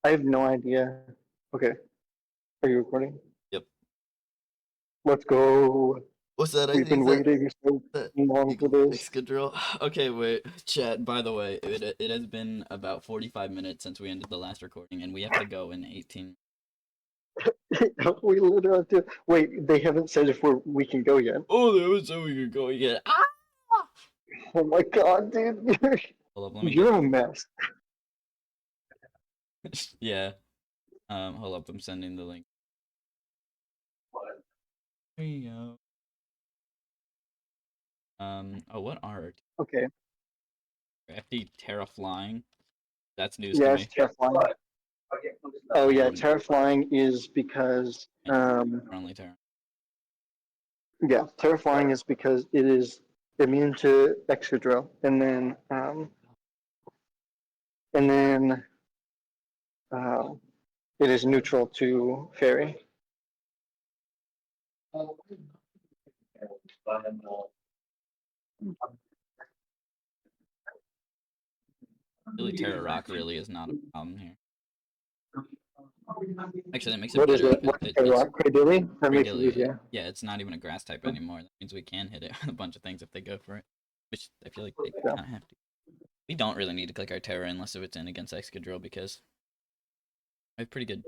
I have no idea. Okay, are you recording? Yep. Let's go. What's that? I We've been think that waiting so that long for Eagle this. Excadrill. Okay, wait. Chat. By the way, it has been about 45 minutes since we ended the last recording, and we have to go in 18. We literally have to wait. They haven't said if we can go yet. Oh, that was so we could go again. Ah! Oh my god, dude, Hold up. Let me you're get. a mess. Yeah. Hold up. I'm sending the link. There you go. Oh, what art? Okay, FD Terra flying. That's news to yes, me. Terraflying. Oh yeah, Um, Terraflying is because only Terra. yeah, Terraflying is because it is immune to Excadrill, and then uh, it is neutral to Fairy. Really, Terra Rock really is not a problem here. Actually, that makes it What is better it? because What's a it's rock Cradilly? That makes it Cordelia. easier. Yeah, it's not even a grass type anymore. That means we can hit it with a bunch of things if they go for it. Which I feel like they Yeah. kind of have to. We don't really need to click our Terra unless if it's in against Excadrill because we have pretty good.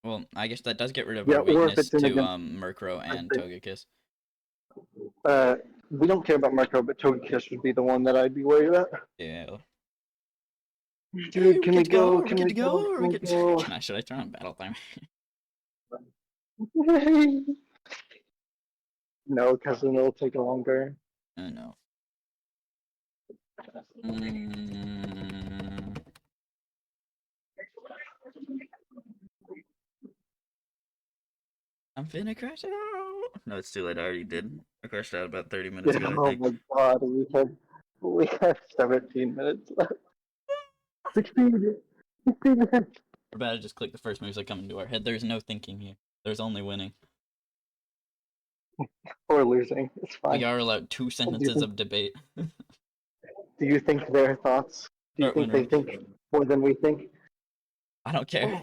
Well, I guess that does get rid of Yeah, our or if weakness it's in to against, Murkrow I and think, Togekiss. we don't care about Marco, but Togekiss would be the one that I'd be worried about. Yeah. Hey, Dude, we can we get to go. go? Are we Can good we to go? go? Or Can we we get? go? Can I? Should I turn on Battle Time? No, because then it'll take longer. Oh no. Mm, I'm finna crash out. No, it's too late. I already did. I crashed out about 30 minutes Yeah, ago, I oh think. my god, we have 17 minutes left. 16, 16 minutes. We're about to just click the first moves that come into our head. There's no thinking here. There's only winning. Or losing. It's We fine. are allowed 2 sentences of debate. Do you think their thoughts? Do you Start think they winner. think more than we think? I don't care.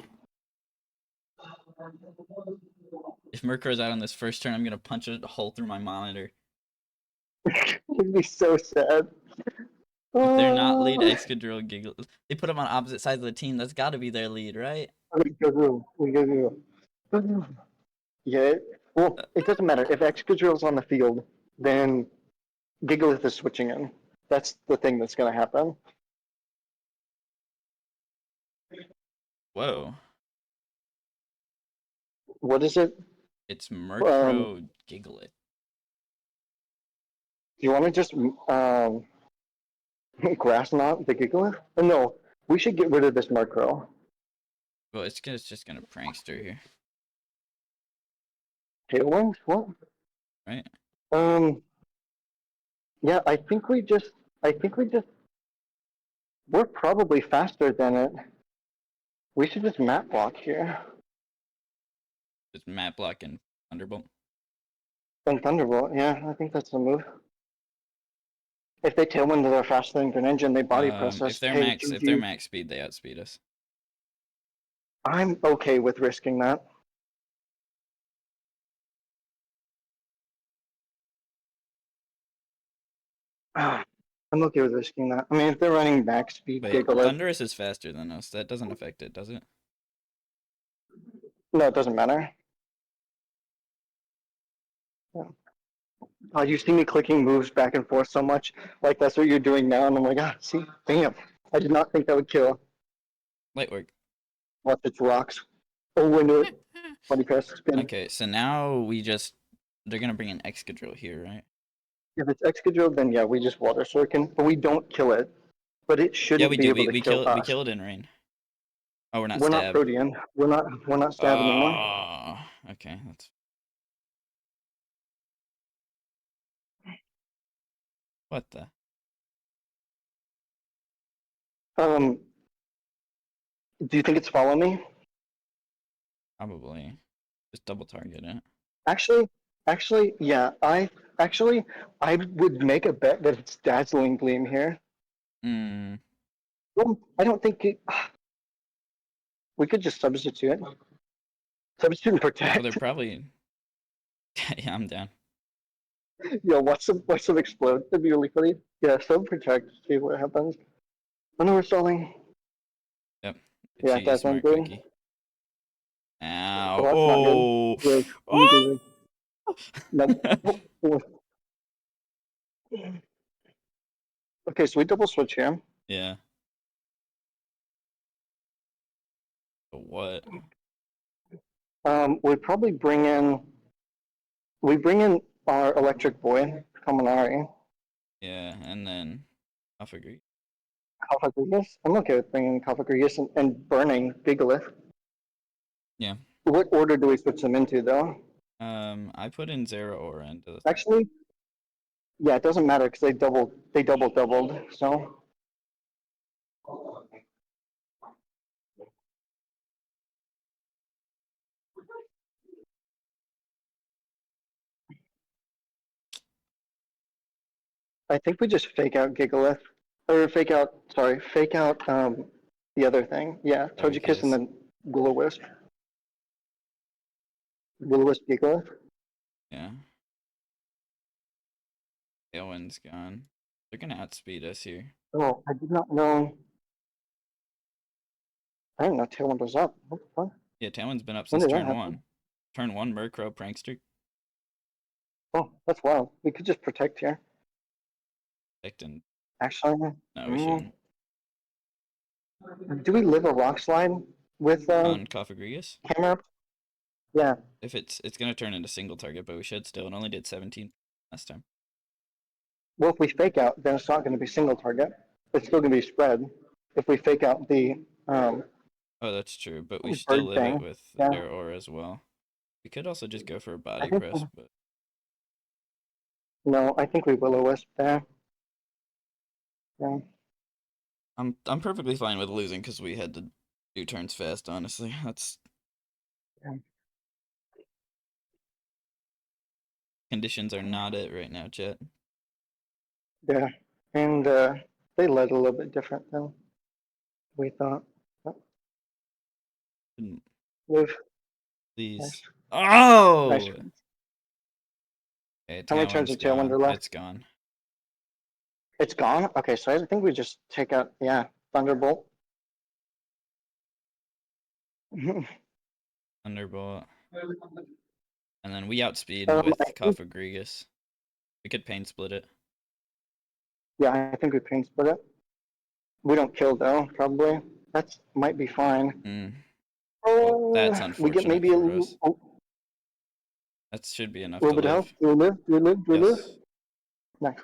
If Murkrow's out on this first turn, I'm gonna punch a hole through my monitor. It'd be so sad. If they're not lead, Uh, Excadrill giggle. They put them on opposite sides of the team. That's got to be their lead, right? we go through. We go through. Yeah. Well, it doesn't matter. If Excadrill's on the field, then Gigalith is switching in. That's the thing that's going to happen. Whoa. What is it? It's Do Murkrow Giggleth. you want to just grass knot the Gigalith? No, we should get rid of this Murkrow. Well, it's just gonna prankster here, Tailwind? What? right? Um. Yeah, I think we just. We're probably faster than it. We should just map block here. It's Matt Block and Thunderbolt. And Thunderbolt, yeah, I think that's the move. If they tailwind they're faster than Greninja, they body press If us. they're Hey, max, if they're GG. max speed, they outspeed us. I'm okay with risking that. I'm okay with risking that. I mean, if they're running max speed Wait, Gigalith, Thundurus is faster than us. That doesn't affect it, does it? no, it doesn't matter. Yeah. You see me clicking moves back and forth so much, like that's what you're doing now, and I'm like, see, bam. I did not think that would kill. Light work. Watch its rocks. Oh, into it. Body press, spin. Okay, so now they're gonna bring an Excadrill here, right? If it's Excadrill, then yeah, we just water Slurkin, but we don't kill it. But it Yeah, shouldn't we be do. able We to we kill kill it. We us. kill it in rain. Oh, we're not We're not stab. Protean. We're not stab anymore. Oh, okay. That's what the Um, do you think it's follow me? probably just double target it. Actually, yeah. I would make a bet that it's Dazzling Gleam here. Hmm. Well, I don't think it. We could just substitute. Substitute and Well, protect. they're probably. Yeah, I'm down. Yo, watch some explode. That'd be really funny. Yeah, sub protect. See what happens. I know we're stalling. Yep. Yeah, Cheaty that's not smart good. cookie. Ow. Well, that's not good. Oh. Good. Oh! Good. Nope. Oh. Okay, so we double switch here. Yeah. But what? We probably bring in our electric boy, Kaminari. Yeah, and then I'll figure. Kalfagrigus. I'm okay with bringing Kalfagrigus and burning Gigalith. Yeah. What order do we switch them into, though? I put in Zera Aura into the. Actually, yeah, it doesn't matter because they doubled. So I think we just fake out Gigalith, or fake out the other thing. Yeah, Togekiss and Togekiss. then Will-O-Wisp. Will-O-Wisp Gigalith. Yeah. Tailwind's gone. They're gonna outspeed us here. Oh, I did not know. I didn't know Tailwind was up. What the fuck? Yeah, Tailwind's been up When since did that turn happen? 1. Turn 1, Murkrow, Prankster. Oh, that's wild. We could just protect here. And Actually, no, we mm, shouldn't. do we live a rock slide with On Cofagrigus? camera? Yeah. If it's gonna turn into single target, but we should still. It only did 17 last time. Well, if we fake out, then it's not going to be single target. It's still going to be spread. If we fake out the Oh, that's true, but we still bird live it thing, with yeah, their aura as well. We could also just go for a I body think press, but no, I think we Will-O-Wisp there. Yeah. I'm perfectly fine with losing because we had to do turns fast. Honestly, that's Yeah. conditions are not it right now, Chet. Yeah. And they led a little bit different than we thought. Move. Nice. Please. Nice. Oh. Okay, How many turns Tailwind's of Tailwind gone. are left? It's gone. It's gone? Okay, so I think we just take out, yeah, Thunderbolt. Thunderbolt. And then we outspeed I with think, Cofagrigus. We could pain split it. yeah, I think we pain split it. We don't kill though, probably. That's might be fine. Mm. Well, that's We get unfortunate maybe a for us. little, That should be enough to little bit of health. live. Do we live? Do we live? Do we live? Yes. Nice.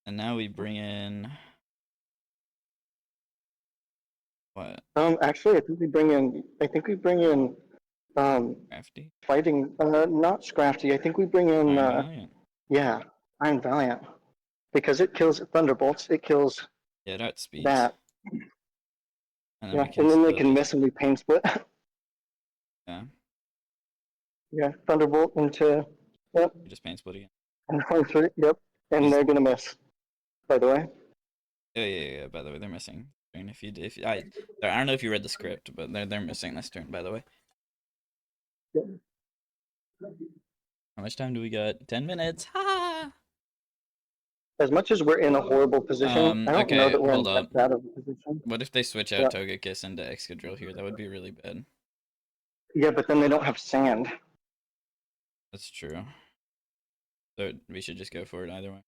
And now we bring in what? Actually, I think we bring in. I think we bring in. Crafty? Fighting. Not Scrafty. I think we bring in. Iron Valiant? Yeah, Iron Valiant, because it kills Thunderbolts. It kills Yeah, it outspeeds. that. And then Yeah, we can and then they still can just miss and we pain split. yeah, Yeah, Thunderbolt into. Yep, we just pain split again. and going through it. Yep, and Just they're gonna miss. By the way. yeah. By the way, they're missing. And I don't know if you read the script, but they're missing this turn. By the way, Yep. how much time do we got? 10 minutes. Ha! As much as we're in a horrible position, I don't know Okay, that we're in hold that up. bad of a position. What if they switch out Yeah, Togekiss into Excadrill here? That would be really bad. yeah, but then they don't have sand. That's true. So we should just go for it either way.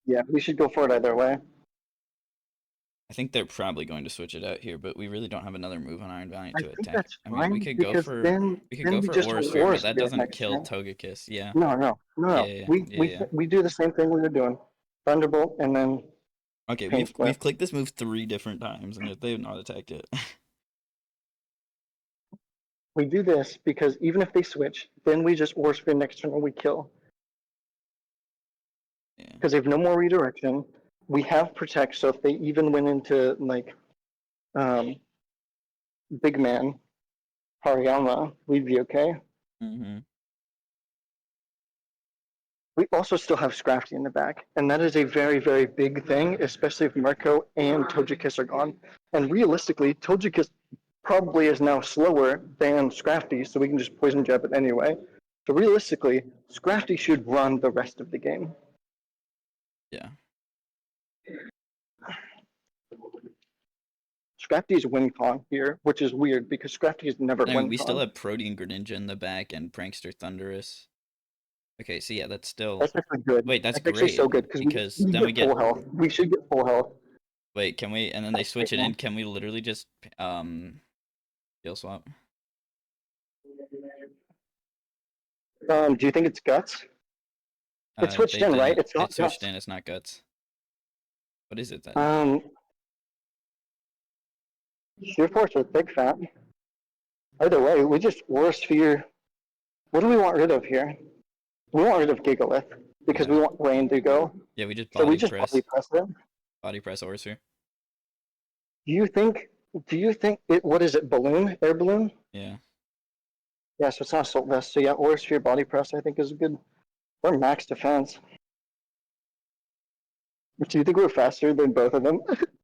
Yeah, we should go for it either way. I think they're probably going to switch it out here, but we really don't have another move on Iron Valiant I to think attack. that's I mean, fine because we could then go we for just Aura Sphere, Aura but that Sphere doesn't next kill turn. Togekiss. Yeah. No. Yeah. We do the same thing we were doing. Thunderbolt and then Okay, pain split. we've clicked this move 3 different times, and yet they have not attacked it. We do this because even if they switch, then we just Aura Sphere next turn and we kill. Yeah. Because they have no more redirection. We have Protect, so if they even went into like um, Big Man, Hariyama, we'd be okay. Mm-hmm. We also still have Scrafty in the back, and that is a very, very big thing, especially if Mirko and Togekiss are gone. And realistically, Togekiss probably is now slower than Scrafty, so we can just poison jab it anyway. So realistically, Scrafty should run the rest of the game. Yeah. Scrafty's win con here, which is weird because Scrafty's never I mean, win we still con. have Protean Greninja in the back and Prankster Thunderous. Okay, so yeah, that's still. That's actually good. Wait, that's actually so great good because because we then we get get. full health. We should get full health. Wait, can we? And then they switch it in. Can we literally just skill swap? Do you think it's guts? It switched They in, right? didn't. It's It not switched guts. in. It's not guts. What is it then? Sheer force with big fat. Either way, we just Aura Sphere. What do we want rid of here? We want rid of Gigalith because we want Rain to go. Yeah, we just So we body just press. body press it. Body press Orser. Do you think? Do you think it? What is it? Balloon? Air balloon? Yeah. Yeah. So it's not Assault Vest. So yeah, Aura Sphere body press. I think is a good. Or max defense. Do you think we're faster than both of them?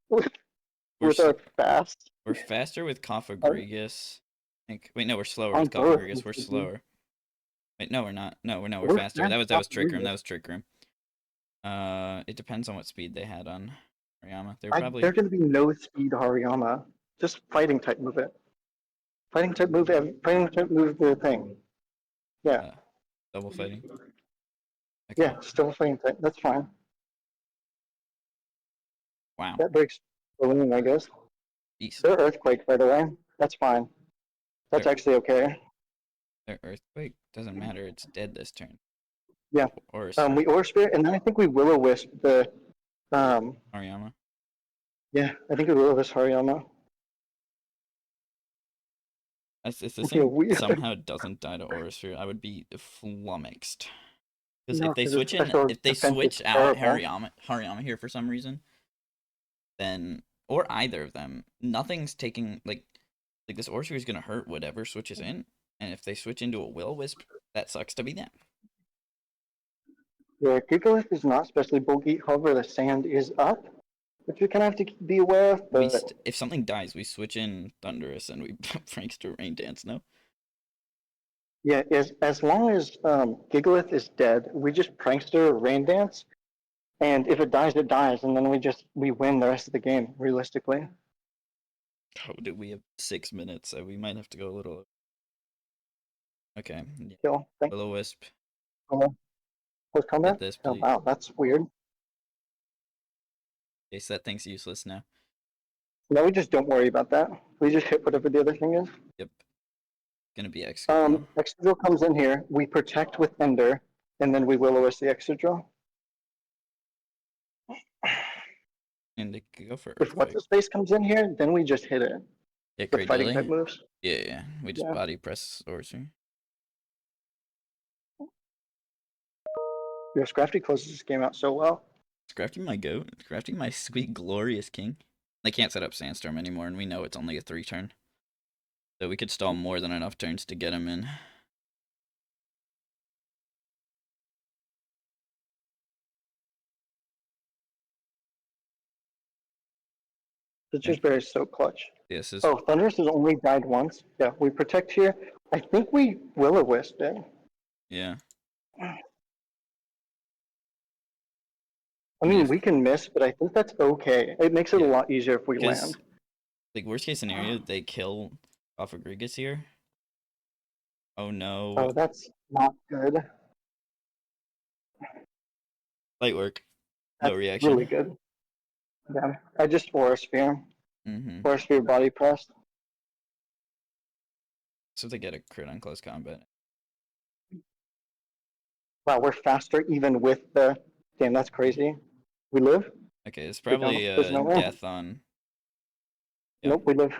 with our fast? We're faster with Cofagrigus. Wait, no, we're slower On with both. Cofagrigus. We're slower. Wait, no, we're not. No, we're We're faster. fast That was Trick Room. Cofagrigus. That was Trick Room. It depends on what speed they had on Hariyama. They're probably There's going to be no speed Hariyama. Just fighting type move it. Fighting type move. Fighting type move the thing. Yeah. double fighting. Okay. Yeah. Still fighting type. That's fine. Wow. That breaks balloon, I guess. Beast. They're earthquake, by the way. That's fine. That's actually okay. Their earthquake doesn't matter. It's dead this turn. Yeah. Or We Aura Spirit, and then I think we Will-O-Wisp the Hariyama. Yeah, I think we Will-O-Wisp Hariyama. If this thing somehow doesn't die to Aurasphere, I would be flummoxed. Because if they switch out Hariyama here for some reason, then or either of them, nothing's taking like this Aurasphere is gonna hurt whatever switches in, and if they switch into a Will-O-Wisp, that sucks to be them. Yeah, Gigalith is not especially bulky. However, the sand is up, which we kind of have to be aware of. But if something dies, we switch in Thunderous and we Prankster Rain Dance. No. Yeah, as long as Gigalith is dead, we just Prankster Rain Dance, and if it dies, it dies, and then we win the rest of the game realistically. Oh, dude, we have 6 minutes, so we might have to go a little. Okay. Yeah. Kill. Will-O-Wisp. Post combat. Get this, Oh please. wow, that's weird. Okay, so that thing's useless now. No, we just don't worry about that. We just hit whatever the other thing is. Yep. Gonna be X. Excadrill comes in here. We protect with Ender, and then we Will-O-Wisp the Excadrill. And they could go for If what's his face comes in here, then we just hit it. Yeah, with fighting type moves. Yeah. We just body press Orser. Yeah, Scrafty closes this game out so well. Scrafty my goat. Scrafty my sweet glorious king. They can't set up Sandstorm anymore, and we know it's only a 3-turn. So we could stall more than enough turns to get him in. It's just very so clutch. This is. Oh, Thunderous has only died once. Yeah, we protect here. I think we Will-O-Wisp it. Yeah. I mean, we can miss, but I think that's okay. It makes it a lot easier if we land. Like, worst case scenario, they kill Cofagrigus here. Oh no. Oh, that's not good. Light work. No That's reaction. really good. Yeah, I just Aura Sphere. Aura Sphere body pressed. So they get a crit on close combat. Wow, we're faster even with the. Damn, that's crazy. We live? Okay, it's probably death on. Yep. Nope, we live.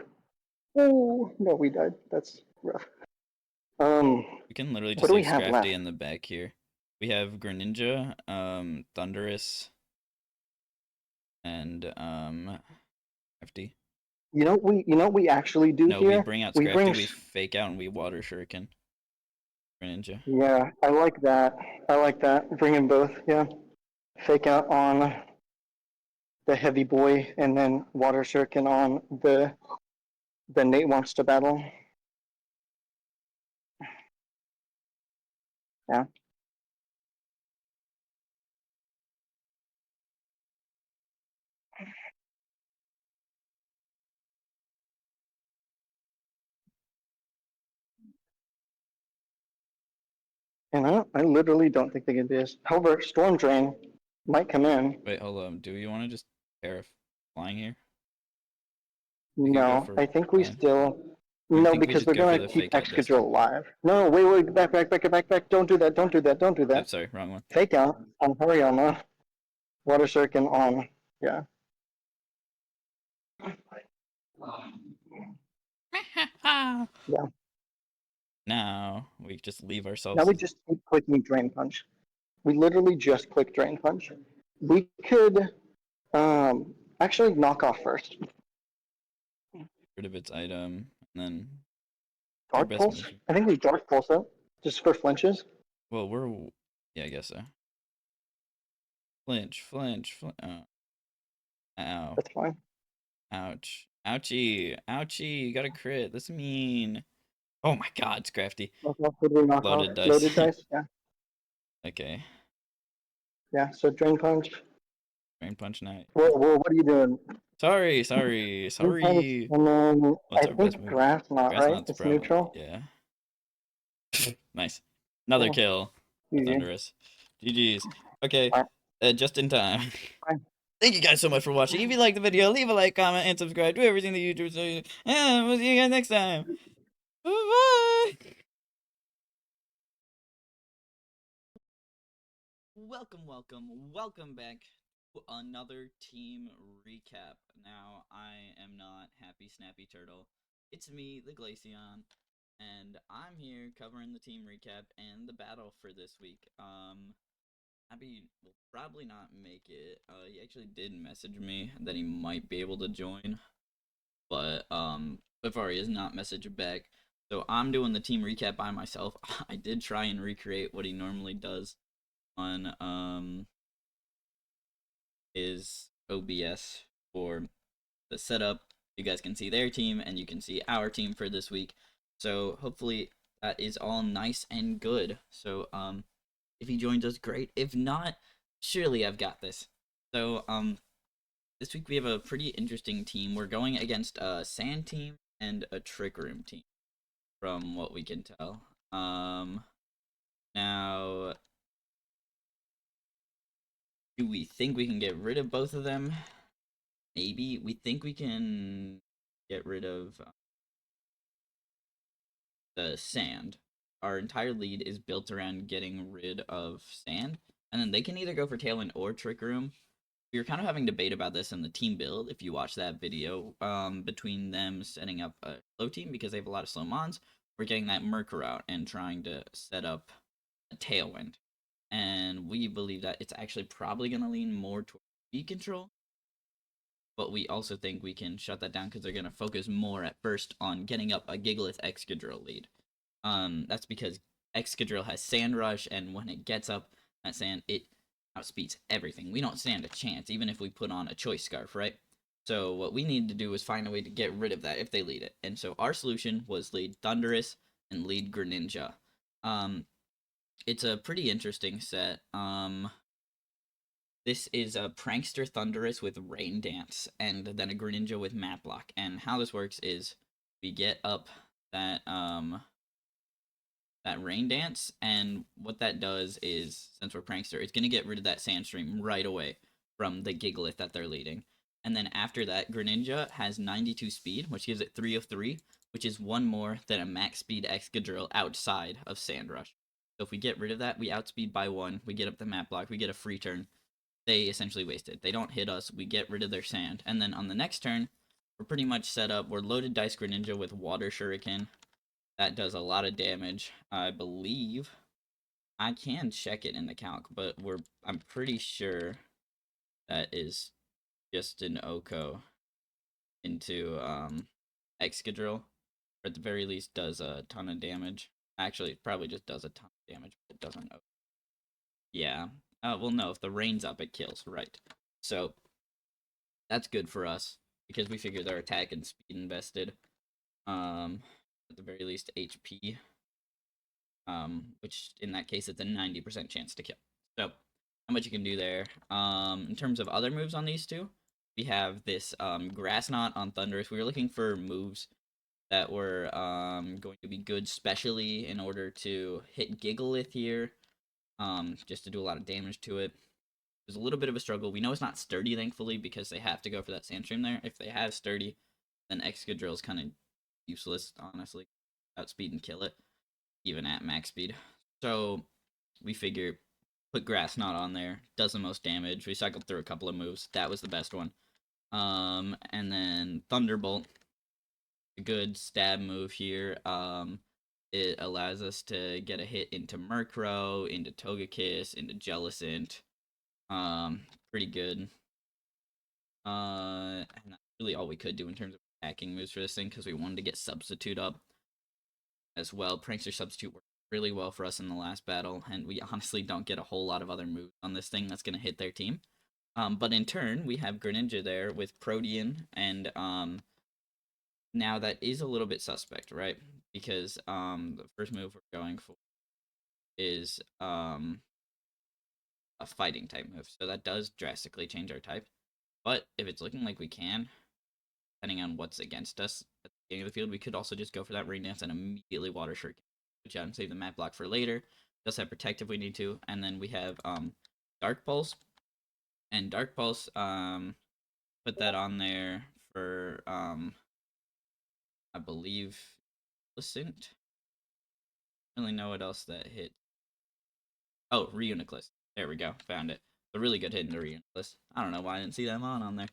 Oh no, we died. That's rough. We can literally just use Scrafty in the back here. We have Greninja, Thunderous, and Scrafty. You know what we actually do here? No, we bring out Scrafty, we fake out, and we Water Shuriken. Greninja. Yeah, I like that. Bring in both, yeah. Fake out on the heavy boy, and then Water Shuriken on the Then Nate wants to battle. Yeah. And I literally don't think they can do this. However, Storm Drain might come in. Wait, hold on. Do we want to just pair flying here? We could go No, for I think we flying. still. We No, think we because just they're go for gonna the keep fake out Excadrill distant. alive. No, wait, back. Don't do that. Don't do that. Don't do that. Oops, sorry, wrong one. Fake out on Hariyama. Water Circuit on. Yeah. Yeah. Now we just leave Now ourselves. we just keep clicking Drain Punch. We literally just click Drain Punch. We could actually knock off first. Rid of its item, and then our Dark best Pulse? move. I think we Dark Pulse it just for flinches. Well, yeah, I guess so. Flinch. Ow. That's fine. Ouch. Ouchie. You got a crit. That's mean. Oh my god, it's crafty. Knock off, would we knock off? Loaded dice. Loaded dice? Yeah. Okay. Yeah, so Drain Punch. Drain Punch Knight. What are you doing? Sorry. Drain Punch, and then What's I our best think move? Grass Knot, Grass right? Knot's It's probably, neutral. yeah. Nice. Another Yeah. kill. GG. Thunderous. GG's. Okay. Alright, Just in time. fine. Thank you guys so much for watching. If you liked the video, leave a like, comment, and subscribe. Do everything that YouTube says. And we'll see you guys next time. Bye. Welcome back to another team recap. Now, I am not Happy Snappy Turtle. It's me, TheGlaceon, and I'm here covering the team recap and the battle for this week. Happy will probably not make it. He actually did message me that he might be able to join, but so far he has not messaged back. So I'm doing the team recap by myself. I did try and recreate what he normally does on his OBS for the setup. You guys can see their team and you can see our team for this week. So hopefully that is all nice and good. So if he joins us, great. If not, surely I've got this. So this week we have a pretty interesting team. We're going against a sand team and a trick room team, from what we can tell. Now, do we think we can get rid of both of them? Maybe. We think we can get rid of the sand. Our entire lead is built around getting rid of sand, and then they can either go for Tailwind or Trick Room. We were kind of having debate about this in the team build, if you watch that video, between them setting up a slow team because they have a lot of slow mons, or getting that Merkur out and trying to set up a Tailwind. And we believe that it's actually probably going to lean more toward speed control, but we also think we can shut that down because they're going to focus more at first on getting up a Gigalith Excadrill lead. That's because Excadrill has Sand Rush, and when it gets up that sand, it outspeeds everything. We don't stand a chance, even if we put on a Choice Scarf, right? So what we need to do is find a way to get rid of that if they lead it. And so our solution was lead Thundurus and lead Greninja. It's a pretty interesting set. This is a Prankster Thundurus with Rain Dance, and then a Greninja with Map Block. And how this works is we get up that that Rain Dance, and what that does is, since we're Prankster, it's going to get rid of that Sandstream right away from the Gigalith that they're leading. And then after that, Greninja has 92 speed, which gives it 3 of 3, which is one more than a max speed Excadrill outside of Sand Rush. So if we get rid of that, we outspeed by 1, we get up the Map Block, we get a free turn. They essentially wasted. They don't hit us, we get rid of their sand. And then on the next turn, we're pretty much set up. We're loaded Dice Greninja with Water Shuriken. That does a lot of damage. I believe I can check it in the calc, but I'm pretty sure that is just an Oko into Excadrill. Or at the very least does a ton of damage. Actually, it probably just does a ton of damage, but it doesn't. Yeah. Well, no, if the rain's up, it kills, right. So, that's good for us, because we figure their attack and speed invested. At the very least HP, which in that case it's a 90% chance to kill. So how much you can do there. In terms of other moves on these two, we have this Grass Knot on Thunderous. We were looking for moves that were going to be good, specially in order to hit Gigalith here, just to do a lot of damage to it. It was a little bit of a struggle. We know it's not sturdy, thankfully, because they have to go for that Sandstream there. If they have sturdy, then Excadrill is kind of useless, honestly. Outspeed and kill it, even at max speed. So we figure put Grass Knot on there, does the most damage. We cycled through a couple of moves. That was the best one. And then Thunderbolt, a good stab move here. It allows us to get a hit into Murkrow, into Togekiss, into Jellicent. Pretty good. And that's really all we could do in terms of attacking moves for this thing, because we wanted to get Substitute up as well. Prankster Substitute worked really well for us in the last battle, and we honestly don't get a whole lot of other moves on this thing that's going to hit their team. But in turn, we have Greninja there with Protean, and now that is a little bit suspect, right? Because the first move we're going for is a fighting type move, so that does drastically change our type. But if it's looking like we can, depending on what's against us at the beginning of the field, we could also just go for that Rain Dance and immediately Water Shuriken, which out and save the Mat Block for later. Just have Protect if we need to, and then we have Dark Pulse, and Dark Pulse put that on there for I believe Lissant. I don't really know what else that hit. Oh, Reuniclus. There we go. Found it. A really good hit in the Reuniclus. I don't know why I didn't see that on there.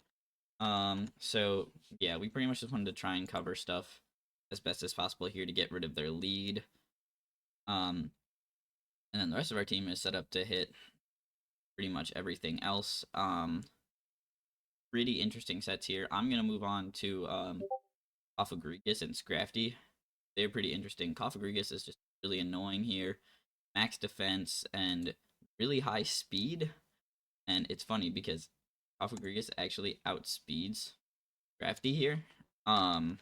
So yeah, we pretty much just wanted to try and cover stuff as best as possible here to get rid of their lead. And then the rest of our team is set up to hit pretty much everything else. Pretty interesting sets here. I'm gonna move on to Cofagrigus and Scrafty. They're pretty interesting. Cofagrigus is just really annoying here. Max defense and really high speed. And it's funny because Cofagrigus actually outspeeds Scrafty here. And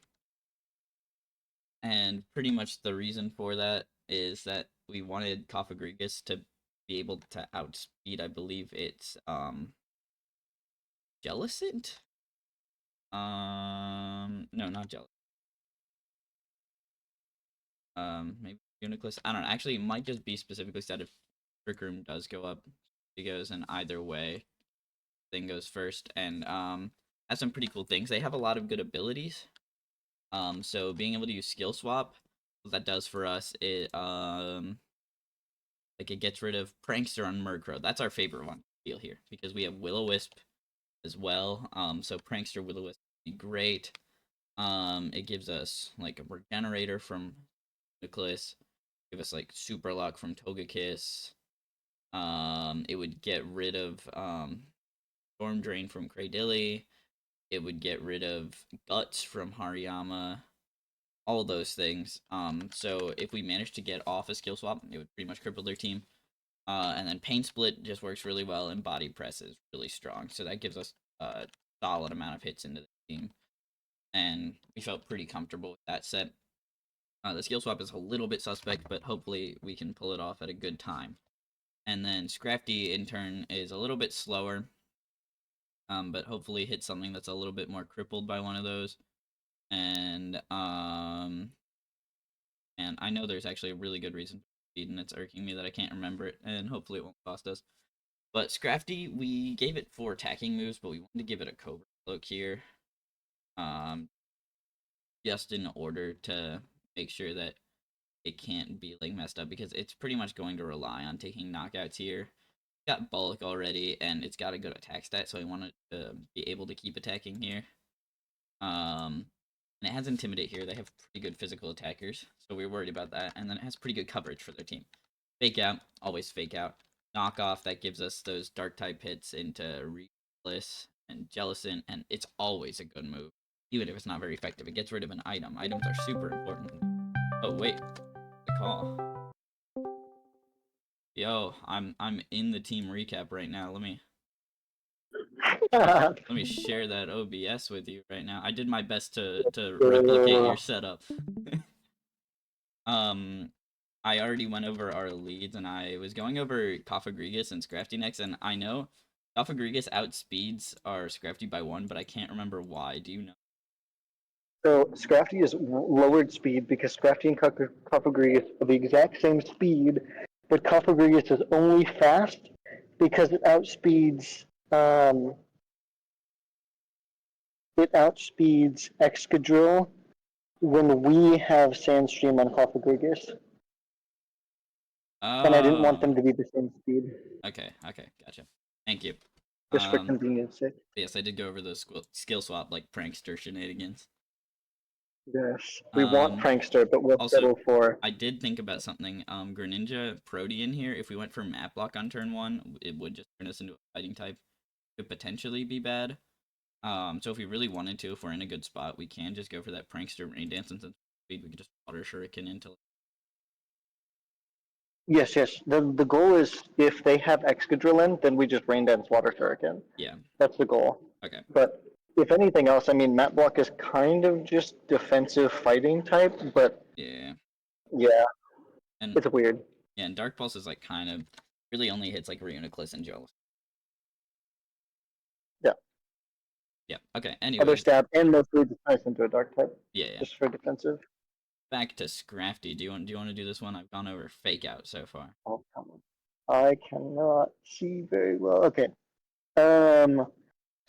pretty much the reason for that is that we wanted Cofagrigus to be able to outspeed, I believe it's Jellicent? No, not Jellicent. Maybe Uniclus. I don't know. Actually, it might just be specifically said if Trick Room does go up. It goes in either way. Thing goes first, and has some pretty cool things. They have a lot of good abilities. So being able to use skill swap, what that does for us, it like it gets rid of Prankster on Murkrow. That's our favorite one deal here because we have Will-O-Wisp as well. So Prankster Will-O-Wisp would be great. It gives us like a Regenerator from Nicholas. Give us like Super Luck from Togekiss. It would get rid of Storm Drain from Cradily. It would get rid of Guts from Hariyama. All those things. So if we manage to get off a skill swap, it would pretty much cripple their team. And then Pain Split just works really well, and Body Press is really strong. So that gives us a solid amount of hits into the team. And we felt pretty comfortable with that set. The skill swap is a little bit suspect, but hopefully we can pull it off at a good time. And then Scrafty, in turn, is a little bit slower, but hopefully hit something that's a little bit more crippled by one of those. And I know there's actually a really good reason for speed, and it's irking me that I can't remember it, and hopefully it won't cost us. But Scrafty, we gave it 4 attacking moves, but we wanted to give it a Cobra Cloak here. Just in order to make sure that it can't be like messed up, because it's pretty much going to rely on taking knockouts here. It's got bulk already, and it's got a good attack stat, so I want it to be able to keep attacking here. And it has Intimidate here. They have pretty good physical attackers, so we're worried about that. And then it has pretty good coverage for their team. Fake Out, always Fake Out. Knock Off, that gives us those dark type hits into Reckless and Jellicent, and it's always a good move, even if it's not very effective. It gets rid of an item. Items are super important. Oh wait, the call. Yo, I'm in the team recap right now. Let me. Let me share that OBS with you right now. I did my best to replicate your setup. I already went over our leads, and I was going over Coffagrigus and Scrafty next, and I know Coffagrigus outspeeds our Scrafty by 1, but I can't remember why. Do you know? So Scrafty is lowered speed because Scrafty and Coffagrigus are the exact same speed, but Coffagrigus is only fast because it outspeeds Excadrill when we have Sandstream on Coffagrigus. And I didn't want them Oh, to be the same speed, okay, gotcha. Thank you. just for convenience sake. Yes, I did go over those skill swap like prankster shenanigans. Yes, we want Um, Prankster, but we'll Also, settle for. I did think about something. Greninja Protean here. If we went for map block on turn 1, it would just turn us into a fighting type. Could potentially be bad. So if we really wanted to, if we're in a good spot, we can just go for that prankster rain dance and since we could just water shuriken into. Yes, yes. The goal is if they have Excadrill in, then we just rain dance Water Shuriken. Yeah. That's the goal. Okay. But if anything else, I mean, Map Block is kind of just defensive fighting type, but Yeah. yeah, And it's weird. yeah, and Dark Pulse is like kind of really only hits like Reuniclus and Jealous. Yeah. Yeah. Okay. Other Anyways. stab and mostly just nice into a dark type. Yeah. Just for defensive. Back to Scrafty. Do you want to do this one? I've gone over Fake Out so far. Oh, come on. I cannot see very well. Okay.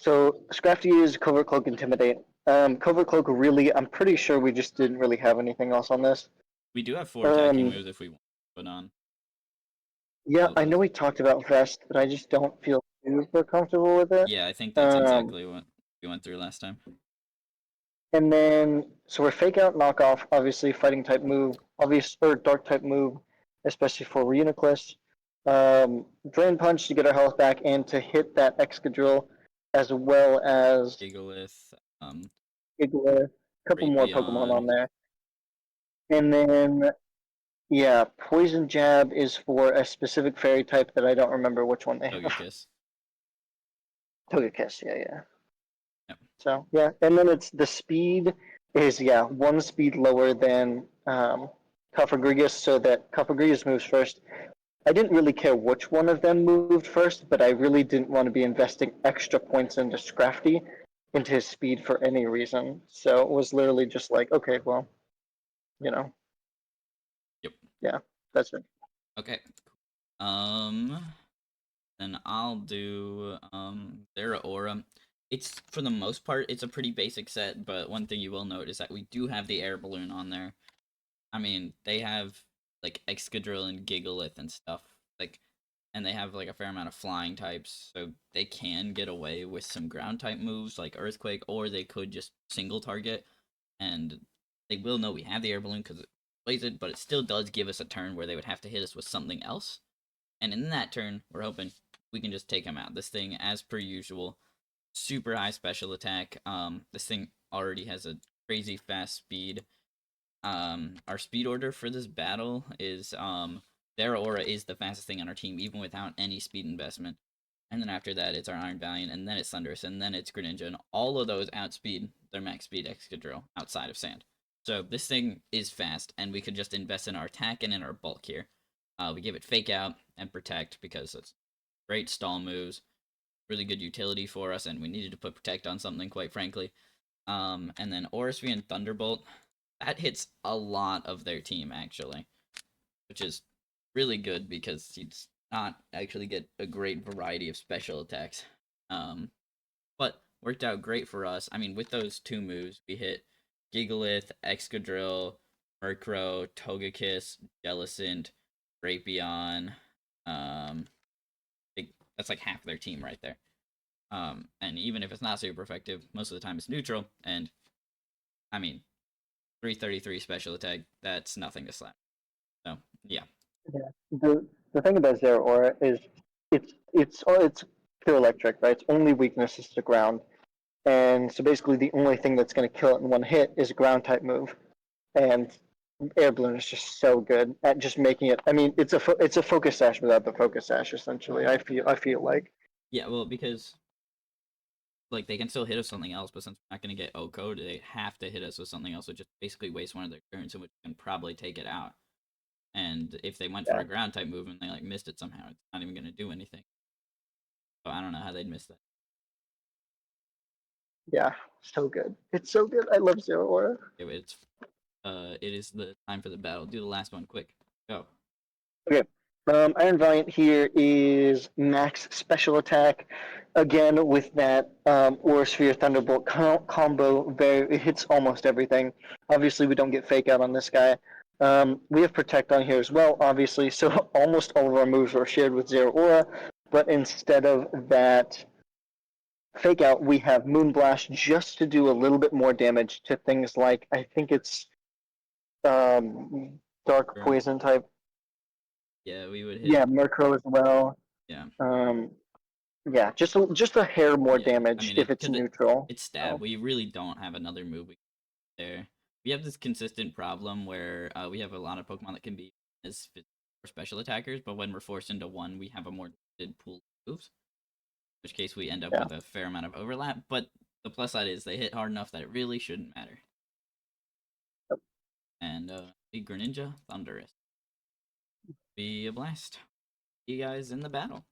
So Scrafty is Covert Cloak Intimidate. Covert Cloak really, I'm pretty sure we just didn't really have anything else on this. We do have 4 attacking moves if we want to put on. Yeah, I know we talked about Vest, but I just don't feel super comfortable with it. Yeah, I think that's exactly what we went through last time. And then, so we're Fake Out, Knockoff, obviously fighting type move, or dark type move, especially for Reuniclus. Drain Punch to get our health back and to hit that Excadrill, as well as Gigalith, Gigalith, a couple more Pokemon on there. And then, yeah, Poison Jab is for a specific fairy type that I don't remember which one they have. Togekiss. Togekiss, yeah. Yep. So, yeah, and then it's the speed is, yeah, 1 speed lower than Cofagrigus, so that Cofagrigus moves first. I didn't really care which one of them moved first, but I really didn't want to be investing extra points into Scrafty, into his speed for any reason. So it was literally just like, okay, well, you know. Yep. Yeah, that's it. Okay. Then I'll do their aura. It's for the most part it's a pretty basic set, but one thing you will note is that we do have the air balloon on there. I mean, they have like Excadrill and Gigalith and stuff. Like and they have like a fair amount of flying types, so they can get away with some ground type moves like Earthquake, or they could just single target and they will know we have the air balloon because it plays it, but it still does give us a turn where they would have to hit us with something else. And in that turn, we're hoping we can just take them out. This thing, as per usual, super high special attack. This thing already has a crazy fast speed. Our speed order for this battle is their aura is the fastest thing on our team, even without any speed investment. And then after that, it's our Iron Valiant, and then it's Thundurus, and then it's Greninja, and all of those outspeed their max speed Excadrill outside of Sand. So this thing is fast, and we could just invest in our attack and in our bulk here. We give it Fake Out and Protect because it's great stall moves, really good utility for us, and we needed to put Protect on something, quite frankly. And then Orisby and Thunderbolt, that hits a lot of their team, actually, which is really good because you not actually get a great variety of special attacks. But worked out great for us. I mean, with those 2 moves, we hit Gigalith, Excadrill, Murkrow, Togekiss, Jellicent, Drapion. That's like half their team right there. And even if it's not super effective, most of the time it's neutral. And I mean, 333 special attack, that's nothing to slap. So yeah. Yeah. The thing about Zero Aura is it's pure electric, right? Its only weakness is the ground. And so basically the only thing that's going to kill it in 1 hit is a ground type move. And Air Balloon is just so good at just making it. I mean, it's a focus sash without the focus sash. Essentially, I feel like. Yeah, well, because like they can still hit us with something else, but since we're not going to get OHKO, they have to hit us with something else, which just basically waste one of their turns, in which can probably take it out. And if they went for Yeah. a ground type move and they like missed it somehow, it's not even going to do anything. So I don't know how they'd miss that. Yeah, so good. It's so good. I love Zero Aura. It is the time for the battle. Do the last one quick. Go. Okay. Iron Valiant here is max special attack. Again, with that Aura Sphere Thunderbolt combo, it hits almost everything. Obviously, we don't get fake out on this guy. We have Protect on here as well, obviously, so almost all of our moves are shared with Zero Aura, but instead of that fake out, we have Moonblast just to do a little bit more damage to things like, I think it's Dark Sure. Poison type. Yeah, we would hit. Yeah, Murkrow as well. Yeah. Um, yeah, just a hair more Yeah. I damage mean, if it's because neutral. it's stab. So, We really don't have another move we can there. We have this consistent problem where we have a lot of Pokemon that can be as special attackers, but when we're forced into one, we have a more limited pool of moves. In which case, we end up yeah. with a fair amount of overlap. But the plus side is they hit hard enough that it really shouldn't matter. And the Greninja Thunderous. Be a blast. See you guys in the battle.